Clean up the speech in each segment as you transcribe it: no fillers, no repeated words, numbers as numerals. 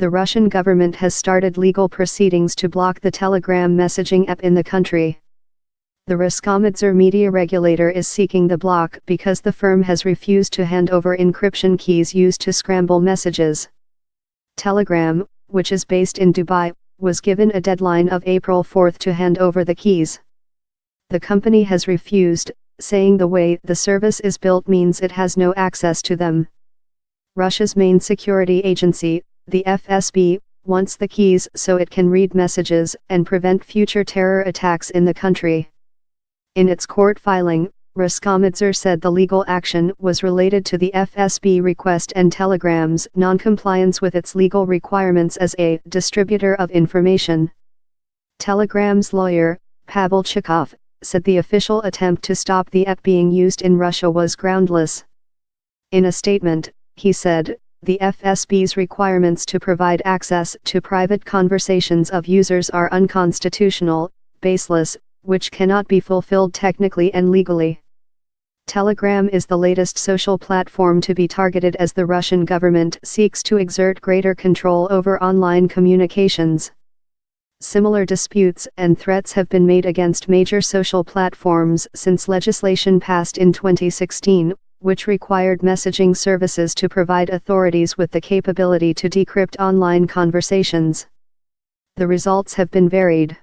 the Russian government has started legal proceedings to block the Telegram messaging app in the country. The Roskomnadzor media regulator is seeking the block because the firm has refused to hand over encryption keys used to scramble messages. Telegram, which is based in Dubai, was given a deadline of April 4 to hand over the keys. The company has refused, saying the way the service is built means it has no access to them. Russia's main security agency, the FSB, wants the keys so it can read messages and prevent future terror attacks in the country. In its court filing, Roskomnadzor said the legal action was related to the FSB request and Telegram's non-compliance with its legal requirements as a distributor of information. Telegram's lawyer, Pavel Chikov, said the official attempt to stop the app being used in Russia was groundless. In a statement, he said, the FSB's requirements to provide access to private conversations of users are unconstitutional, baseless, which cannot be fulfilled technically and legally. Telegram is the latest social platform to be targeted as the Russian government seeks to exert greater control over online communications. Similar disputes and threats have been made against major social platforms since legislation passed in 2016, which required messaging services to provide authorities with the capability to decrypt online conversations. The results have been varied.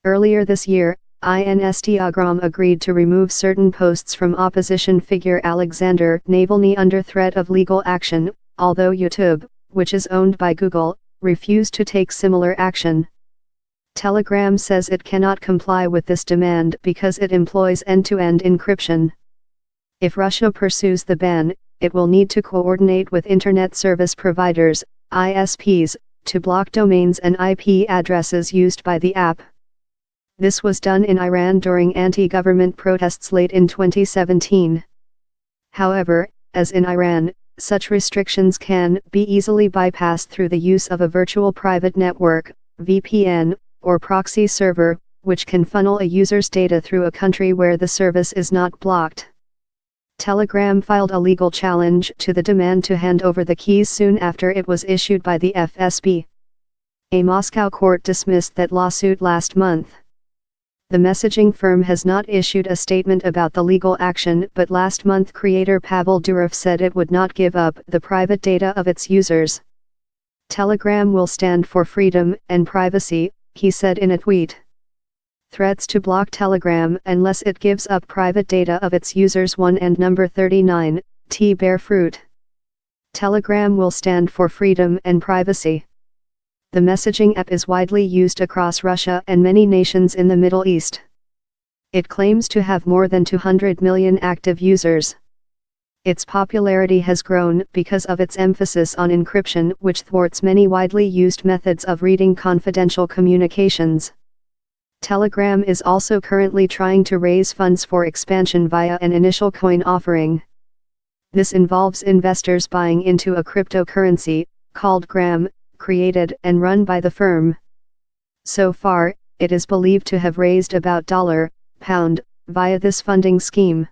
Earlier this year, Instagram agreed to remove certain posts from opposition figure Alexander Navalny under threat of legal action, although YouTube, which is owned by Google, refused to take similar action. Telegram says it cannot comply with this demand because it employs end-to-end encryption. If Russia pursues the ban, it will need to coordinate with Internet Service Providers, ISPs, to block domains and IP addresses used by the app. This was done in Iran during anti-government protests late in 2017. However, as in Iran, such restrictions can be easily bypassed through the use of a virtual private network, VPN, or proxy server, which can funnel a user's data through a country where the service is not blocked. Telegram filed a legal challenge to the demand to hand over the keys soon after it was issued by the FSB. A Moscow court dismissed that lawsuit last month. The messaging firm has not issued a statement about the legal action, but last month creator Pavel Durov said it would not give up the private data of its users. Telegram will stand for freedom and privacy, he said in a tweet. Threats to block Telegram unless it gives up private data of its users 1 and number 39, bear fruit. Telegram will stand for freedom and privacy. The messaging app is widely used across Russia and many nations in the Middle East. It claims to have more than 200 million active users. Its popularity has grown because of its emphasis on encryption, which thwarts many widely used methods of reading confidential communications. Telegram is also currently trying to raise funds for expansion via an initial coin offering. This involves investors buying into a cryptocurrency, called Gram, created and run by the firm. So far, it is believed to have raised about £, via this funding scheme.